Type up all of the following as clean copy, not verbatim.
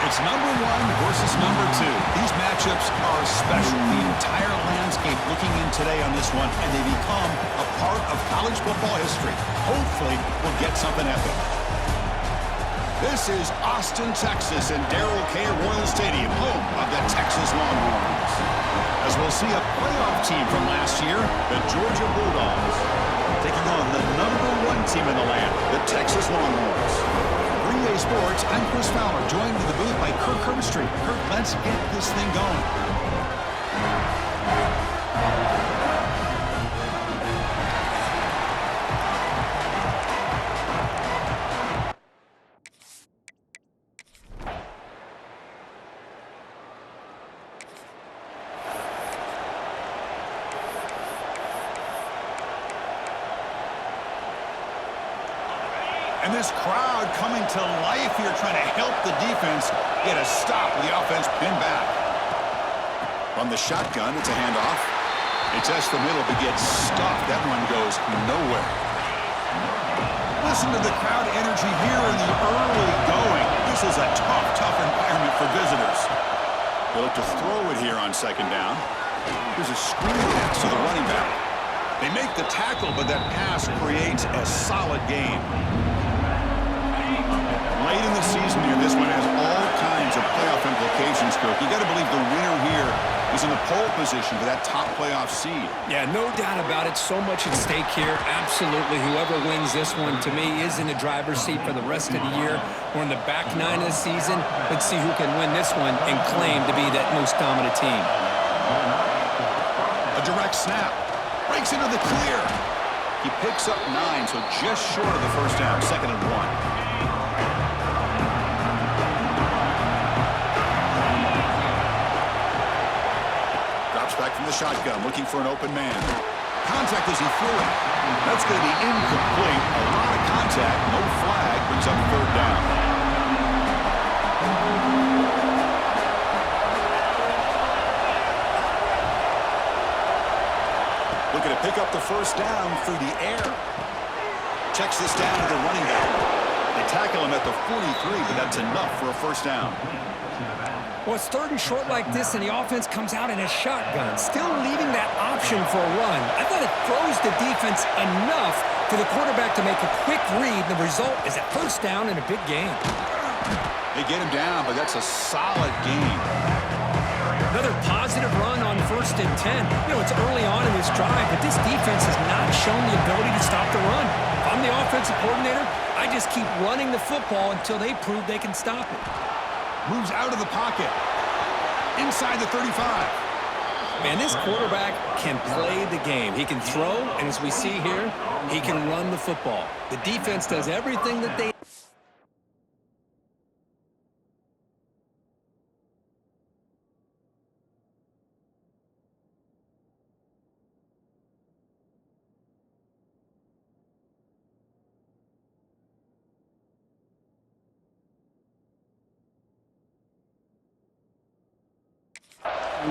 It's number one versus number two. These matchups are special. The entire landscape looking in today on this one, and they become a part of college football history. Hopefully, we'll get something epic. This is Austin, Texas, and Darrell K. Royal Stadium, home of the Texas Longhorns. As we'll see a playoff team from last year, the Georgia Bulldogs, taking on the number one team in the land, the Texas Longhorns. For EA Sports, I'm Chris Fowler, joined in the booth by Kirk Herbstreit. Kirk, let's get this thing going. And this crowd coming to life here, trying to help the defense get a stop with the offense pinned back. From the shotgun, it's a handoff. It's just the middle, but gets stuffed. That one goes nowhere. Listen to the crowd energy here in the early going. This is a tough environment for visitors. They look to throw it here on second down. Here's a screen pass to the running back. They make the tackle, but that pass creates a solid gain. Late in the season here, this one has all kinds of playoff implications, Kirk. You got to believe the winner here is in the pole position for that top playoff seed. Yeah, no doubt about it. So much at stake here. Absolutely. Whoever wins this one, to me, is in the driver's seat for the rest of the year. We're in the back nine of the season. Let's see who can win this one and claim to be that most dominant team. A direct snap. Breaks into the clear. He picks up 9, so just short of the first down. 2nd and 1. Back from the shotgun, looking for an open man. Contact as he threw it. That's going to be incomplete. A lot of contact, no flag, brings up 3rd down. Looking to pick up the first down through the air. Checks this down to the running back. They tackle him at the 43, but that's enough for a first down. Well, it's 3rd and short like this, and the offense comes out in a shotgun, still leaving that option for a run. I thought it throws the defense enough for the quarterback to make a quick read. The result is a first down and a big gain. They get him down, but that's a solid gain. Another positive run on 1st and 10. You know, it's early on in this drive, but this defense has not shown the ability to stop the run. If I'm the offensive coordinator, I just keep running the football until they prove they can stop it. Moves out of the pocket. Inside the 35. Man, this quarterback can play the game. He can throw, and as we see here, he can run the football. The defense does everything that they...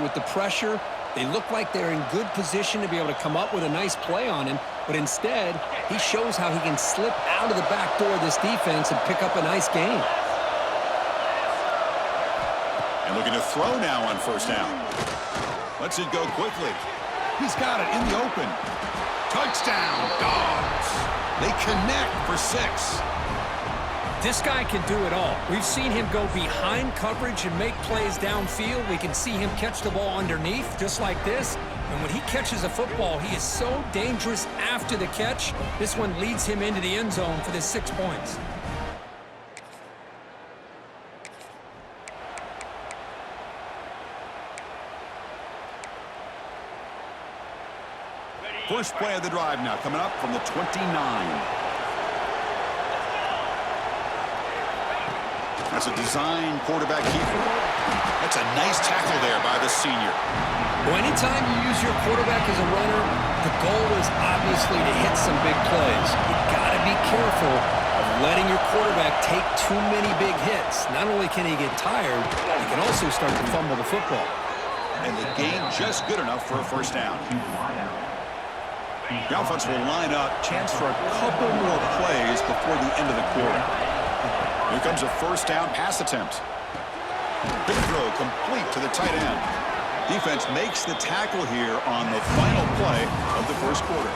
With the pressure, they look like they're in good position to be able to come up with a nice play on him, but instead, he shows how he can slip out of the back door of this defense and pick up a nice gain. And looking to throw now on 1st down. Lets it go quickly. He's got it in the open. Touchdown, Dogs. They connect for 6. This guy can do it all. We've seen him go behind coverage and make plays downfield. We can see him catch the ball underneath, just like this. And when he catches a football, he is so dangerous after the catch. This one leads him into the end zone for the 6 points. First play of the drive now, coming up from the 29. That's a design quarterback keeper. That's a nice tackle there by the senior. Well, anytime you use your quarterback as a runner, the goal is obviously to hit some big plays. You've got to be careful of letting your quarterback take too many big hits. Not only can he get tired, he can also start to fumble the football. And the gain just good enough for a first down. The offense will line up. Chance for a couple more plays before the end of the quarter. Here comes a first down pass attempt. Big throw complete to the tight end. Defense makes the tackle here on the final play of the first quarter.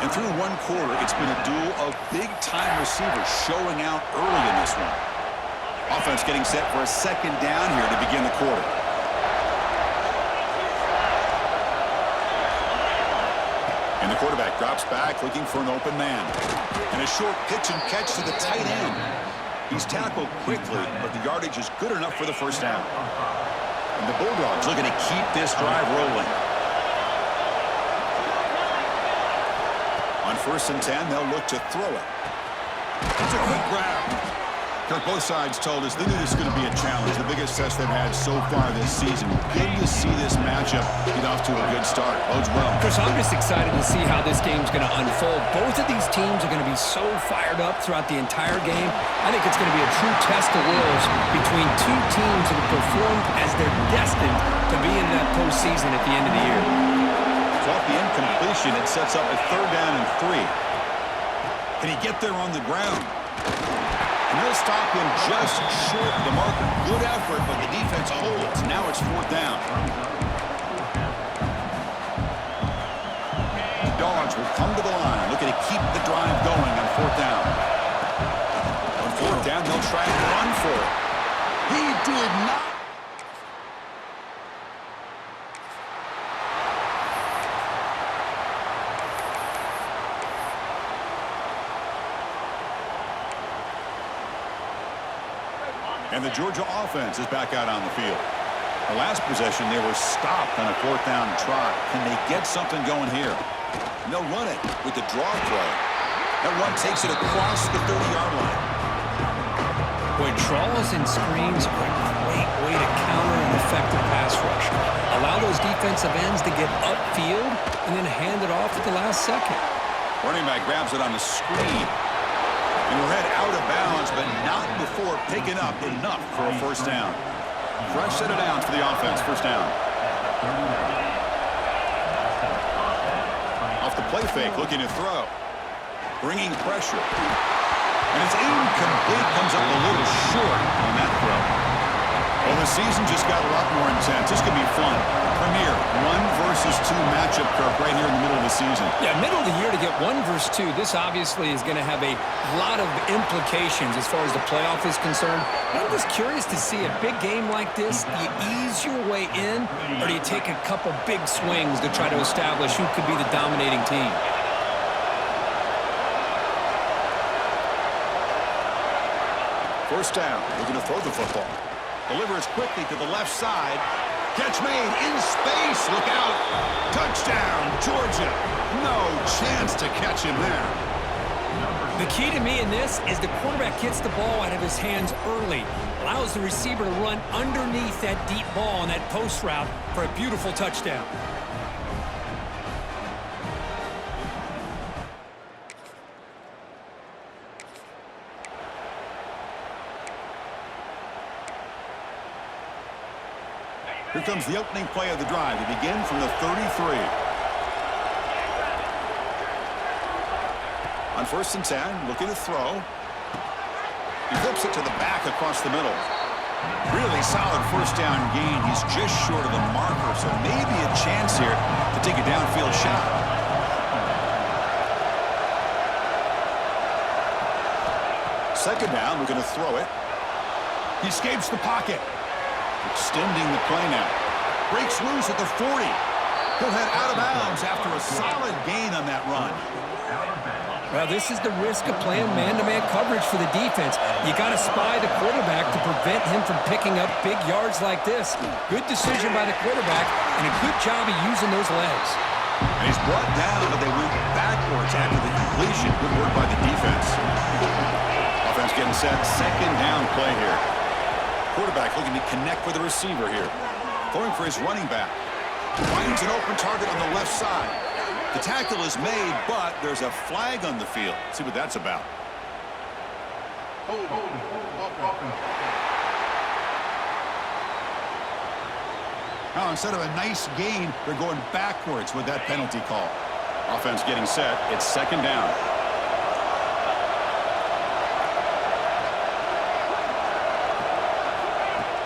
And through one quarter, it's been a duel of big-time receivers showing out early in this one. Offense getting set for a second down here to begin the quarter. And the quarterback drops back looking for an open man. And a short pitch and catch to the tight end. He's tackled quickly, but the yardage is good enough for the first down. And the Bulldogs looking to keep this drive rolling. On 1st and 10, they'll look to throw it. It's a quick grab. Kirk, both sides told us they knew this was going to be a challenge, the biggest test they've had so far this season. Good to see this matchup get off to a good start. Bodes well. Chris, I'm just excited to see how this game's going to unfold. Both of these teams are going to be so fired up throughout the entire game. I think it's going to be a true test of wills between two teams that have performed as they're destined to be in that postseason at the end of the year. So off the incompletion, it sets up a 3rd down and 3. Can he get there on the ground? And they'll stop him just short of the marker. Good effort, but the defense holds. Now it's 4th down. The Dogs will come to the line, looking to keep the drive going on 4th down. On 4th down, they'll try and run for it. He did not. And the Georgia offense is back out on the field. The last possession, they were stopped on a 4th down try. Can they get something going here? And they'll run it with the draw play. That run takes it across the 30-yard line. Boy, draws and screens are a great way to counter an effective pass rush. Allow those defensive ends to get upfield and then hand it off at the last second. Running back grabs it on the screen. And we're head out of bounds, but not before picking up enough for a 1st down. Fresh set of downs for the offense, 1st down. Off the play fake, looking to throw. Bringing pressure. And it's incomplete, comes up a little short on that throw. Well, the season just got a lot more intense. This could be fun. Premier 1 versus 2 matchup, Kirk, right here in the middle of the season. Yeah, middle of the year to get 1 versus 2. This obviously is going to have a lot of implications as far as the playoff is concerned. I'm just curious to see a big game like this. Do you ease your way in, or do you take a couple big swings to try to establish who could be the dominating team? First down, looking to throw the football. Delivers quickly to the left side. Catch made in space. Look out. Touchdown, Georgia. No chance to catch him there. The key to me in this is the quarterback gets the ball out of his hands early, allows the receiver to run underneath that deep ball on that post route for a beautiful touchdown. Here comes the opening play of the drive. They begin from the 33. On 1st and 10, looking to throw. He flips it to the back across the middle. Really solid 1st down gain. He's just short of the marker, so maybe a chance here to take a downfield shot. Second down, we're going to throw it. He escapes the pocket. Extending the play now. Breaks loose at the 40. He'll head out of bounds after a solid gain on that run. Well, this is the risk of playing man-to-man coverage for the defense. You got to spy the quarterback to prevent him from picking up big yards like this. Good decision by the quarterback, and a good job of using those legs. And he's brought down, but they went backwards after the completion. Good work by the defense. Offense getting set. Second down play here. Quarterback looking to connect with the receiver here. Throwing for his running back. Finds an open target on the left side. The tackle is made, but there's a flag on the field. Let's see what that's about. Now, instead of a nice gain, they're going backwards with that penalty call. Offense getting set. It's second down.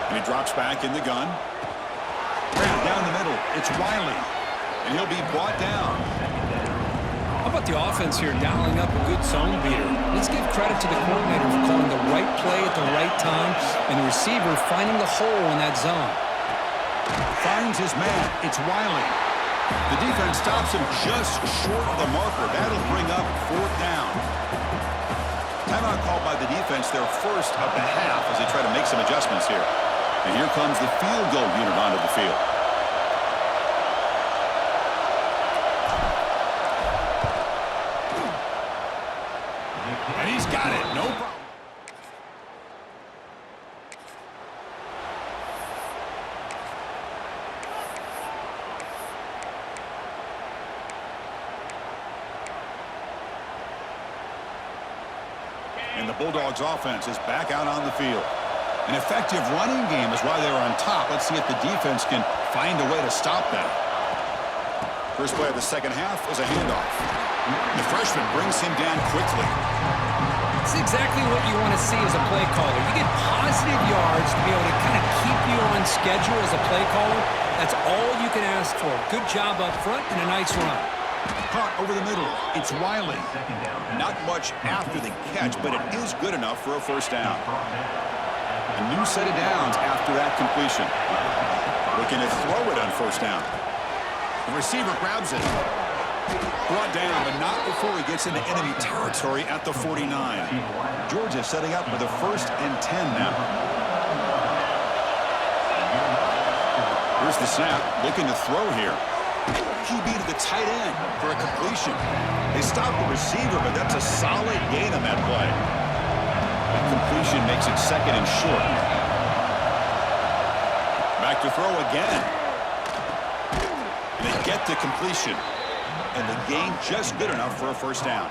And he drops back in the gun. Down the middle, it's Riley. And he'll be brought down. How about the offense here dialing up a good zone beater? Let's give credit to the coordinator for calling the right play at the right time and the receiver finding the hole in that zone. Finds his man. It's Riley. The defense stops him just short of the marker. That'll bring up 4th down. Timeout called by the defense, their first of the half as they try to make some adjustments here. And here comes the field goal unit onto the field. And he's got it. No problem. And the Bulldogs offense is back out on the field. An effective running game is why they were on top. Let's see if the defense can find a way to stop that. First play of the second half is a handoff. The freshman brings him down quickly. It's exactly what you want to see as a play caller. You get positive yards to be able to kind of keep you on schedule as a play caller. That's all you can ask for. Good job up front and a nice run. Caught over the middle. It's Riley. Not much after the catch, but it is good enough for a first down. A new set of downs after that completion. Looking to throw it on first down. The receiver grabs it. Brought down, but not before he gets into enemy territory at the 49. Georgia setting up with a 1st and 10 now. Here's the snap. Looking to throw here. QB to the tight end for a completion. They stop the receiver, but that's a solid gain on that play. That completion makes it 2nd and short. Back to throw again. And they get the completion. And the gain just good enough for a first down.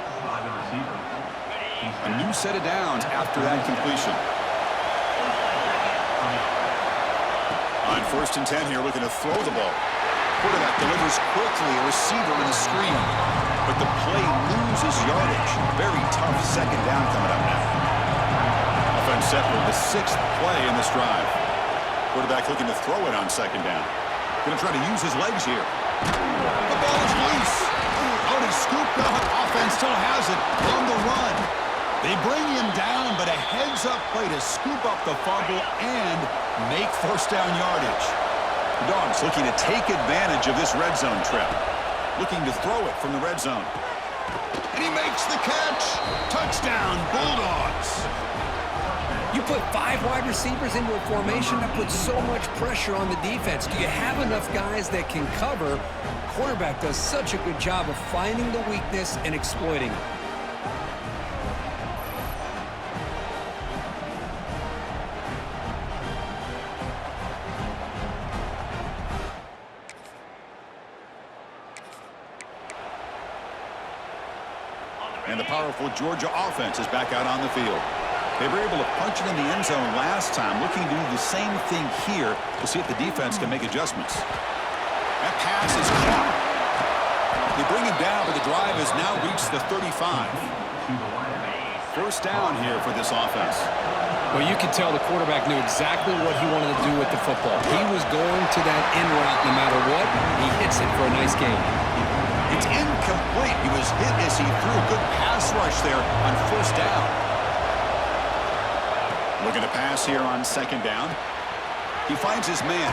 A new set of downs after that completion. On 1st and 10 here, looking to throw the ball. Quarterback delivers quickly, a receiver in the screen. But the play loses yardage. Very tough 2nd down coming up now. Offense set for the 6th play in this drive. Quarterback looking to throw it on 2nd down. Going to try to use his legs here. The ball is loose. Oh, he scooped up. Offense still has it on the run. They bring him down, but a heads-up play to scoop up the fumble and make first down yardage. The Dogs looking to take advantage of this red zone trip. Looking to throw it from the red zone. And he makes the catch. Touchdown, Bulldogs. You put 5 wide receivers into a formation that puts so much pressure on the defense. Do you have enough guys that can cover? Quarterback does such a good job of finding the weakness and exploiting it. And the powerful Georgia offense is back out on the field. They were able to punch it in the end zone last time, looking to do the same thing here to see if the defense can make adjustments. That pass is caught. They bring him down, but the drive has now reached the 35. First down here for this offense. Well, you could tell the quarterback knew exactly what he wanted to do with the football. He was going to that end route no matter what. He hits it for a nice gain. It's incomplete. He was hit as he threw a good pass rush there on first down. Looking to pass here on 2nd down. He finds his man.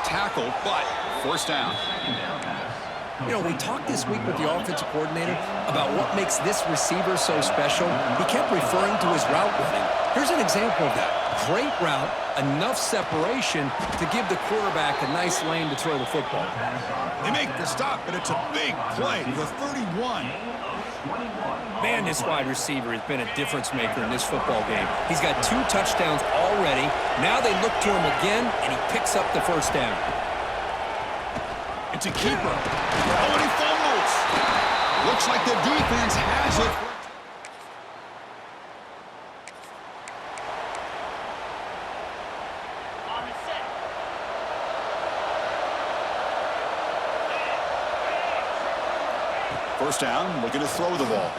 Tackle, but first down. You know, we talked this week with the offensive coordinator about what makes this receiver so special. He kept referring to his route running. Here's an example of that. Great route, enough separation to give the quarterback a nice lane to throw the football. They make the stop, but it's a big play. The 31. Man, this wide receiver has been a difference maker in this football game. He's got 2 touchdowns already. Now they look to him again, and he picks up the first down. It's a keeper. Oh, and he fumbles. Looks like the defense has it. First down, looking to throw the ball.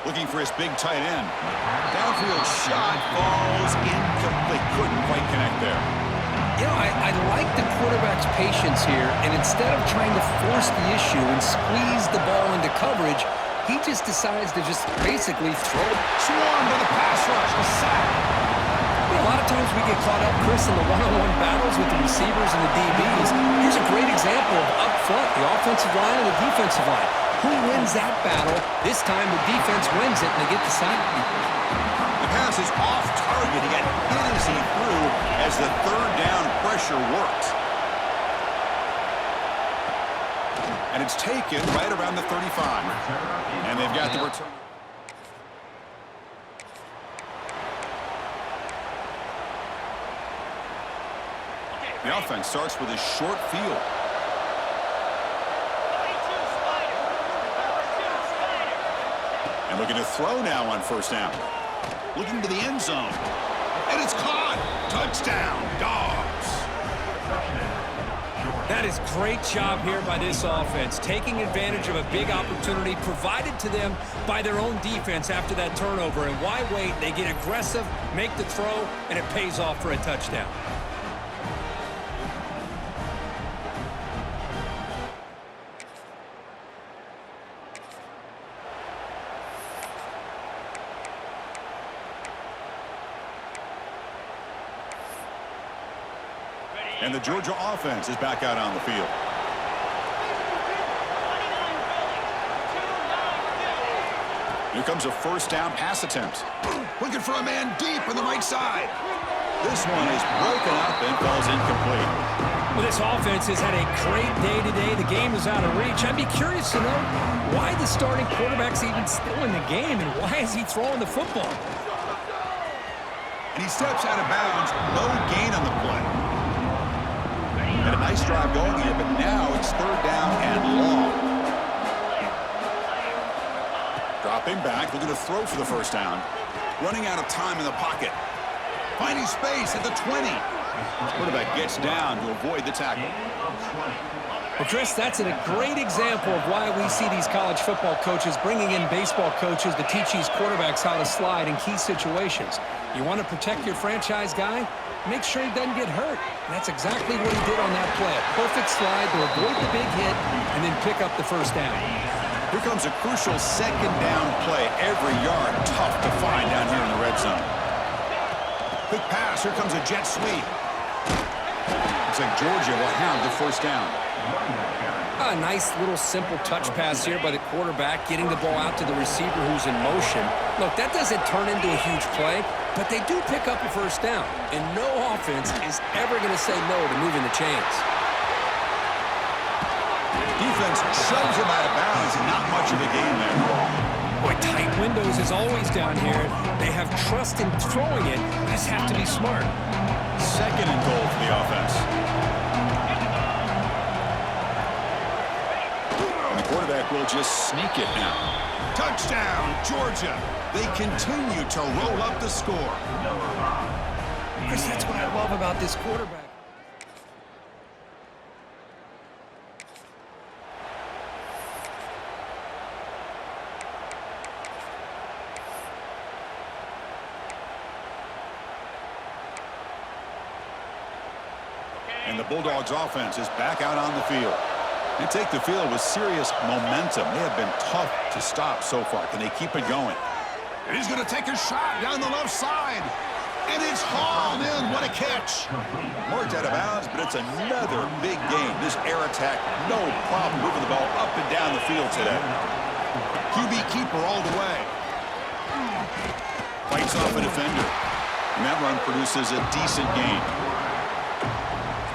Looking for his big tight end. Downfield shot falls incomplete. Couldn't quite connect there. patience here, and instead of trying to force the issue and squeeze the ball into coverage, he just decides to just basically throw it. Swarmed by the pass rush, a sack. A lot of times we get caught up, Chris, in the one-on-one battles with the receivers and the DBs. Here's a great example of up front, the offensive line and the defensive line. Who wins that battle? This time the defense wins it, and they get the sack. The pass is off target. He got hit as he threw as the third down pressure works. And it's taken right around the 35. And they've got the return. The offense starts with a short field. And looking to throw now on first down. Looking to the end zone. And it's caught. Touchdown, Dogs. That is great job here by this offense, taking advantage of a big opportunity provided to them by their own defense after that turnover. And why wait? They get aggressive, make the throw, and it pays off for a touchdown. And the Georgia offense is back out on the field. Here comes a first down pass attempt. Looking for a man deep on the right side. This one is broken up and falls incomplete. Well, this offense has had a great day today. The game is out of reach. I'd be curious to know why the starting quarterback's even still in the game, and why is he throwing the football? And he steps out of bounds. No gain on the play. Had a nice drive going here, but now it's third down and long. Dropping back, looking to throw for the first down. Running out of time in the pocket. Finding space at the 20. Quarterback gets down to avoid the tackle. Well, Chris, that's a great example of why we see these college football coaches bringing in baseball coaches to teach these quarterbacks how to slide in key situations. You want to protect your franchise guy? Make sure he doesn't get hurt. And that's exactly what he did on that play. A perfect slide to avoid the big hit and then pick up the first down. Here comes a crucial second down play. Every yard tough to find down here in the red zone. Quick pass. Here comes a jet sweep. Looks like Georgia will have the first down. A nice little simple touch pass here by the quarterback, getting the ball out to the receiver who's in motion. Look, that doesn't turn into a huge play, but they do pick up a first down. And no offense is ever going to say no to moving the chains. Defense shoves him out of bounds. Not much of a gain there. Boy, tight windows is always down here. They have trust in throwing it. Just have to be smart. Second and goal for the offense. And the quarterback will just sneak it now. Touchdown, Georgia. They continue to roll up the score. Chris, that's what I love about this quarterback. And the Bulldogs offense is back out on the field. They take the field with serious momentum. They have been tough to stop so far. Can they keep it going? And he's going to take a shot down the left side. And it's hauled in. What a catch. Marked out of bounds, but it's another big game. This air attack, no problem moving the ball up and down the field today. QB keeper all the way. Fights off a defender. And that run produces a decent gain.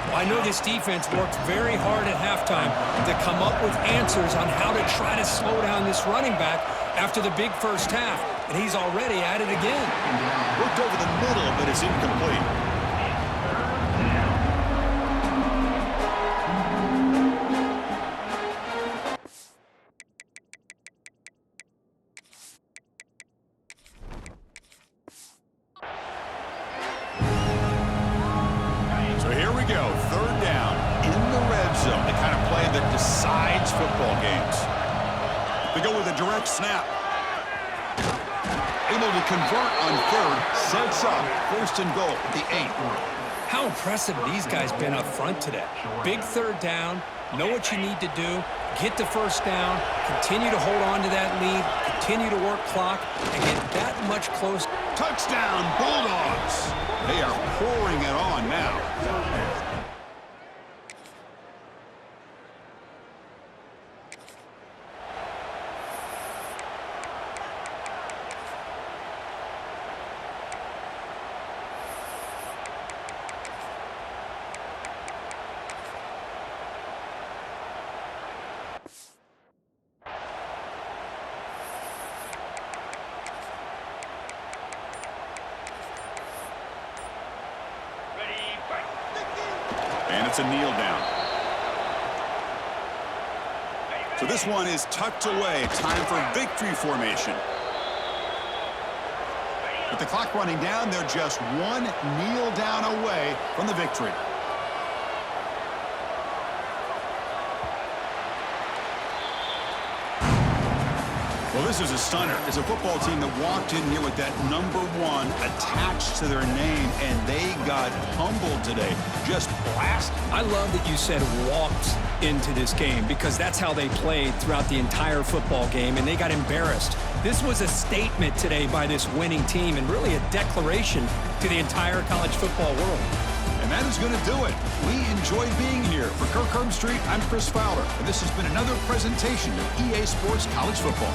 I know this defense worked very hard at halftime to come up with answers on how to try to slow down this running back after the big first half, and he's already at it again. Looked over the middle, but it's incomplete. So here we go, third down in the red zone, the kind of play that decides football games. They go with a direct snap. Able to convert on third, sets up first and goal at the 8. How impressive these guys been up front today. Big third down, know what you need to do, get the first down, continue to hold on to that lead, continue to work clock, and get that much closer. Touchdown, Bulldogs! They are pouring it on now. And it's a kneel down. So this one is tucked away. Time for victory formation. With the clock running down, they're just one kneel down away from the victory. Well, this is a stunner. It's a football team that walked in here with that number 1 attached to their name, and they got humbled today. Just blast. I love that you said walked into this game because that's how they played throughout the entire football game, and they got embarrassed. This was a statement today by this winning team and really a declaration to the entire college football world. And that is going to do it. We enjoyed being here. For Kirk Herbstreit, I'm Chris Fowler, and this has been another presentation of EA Sports College Football.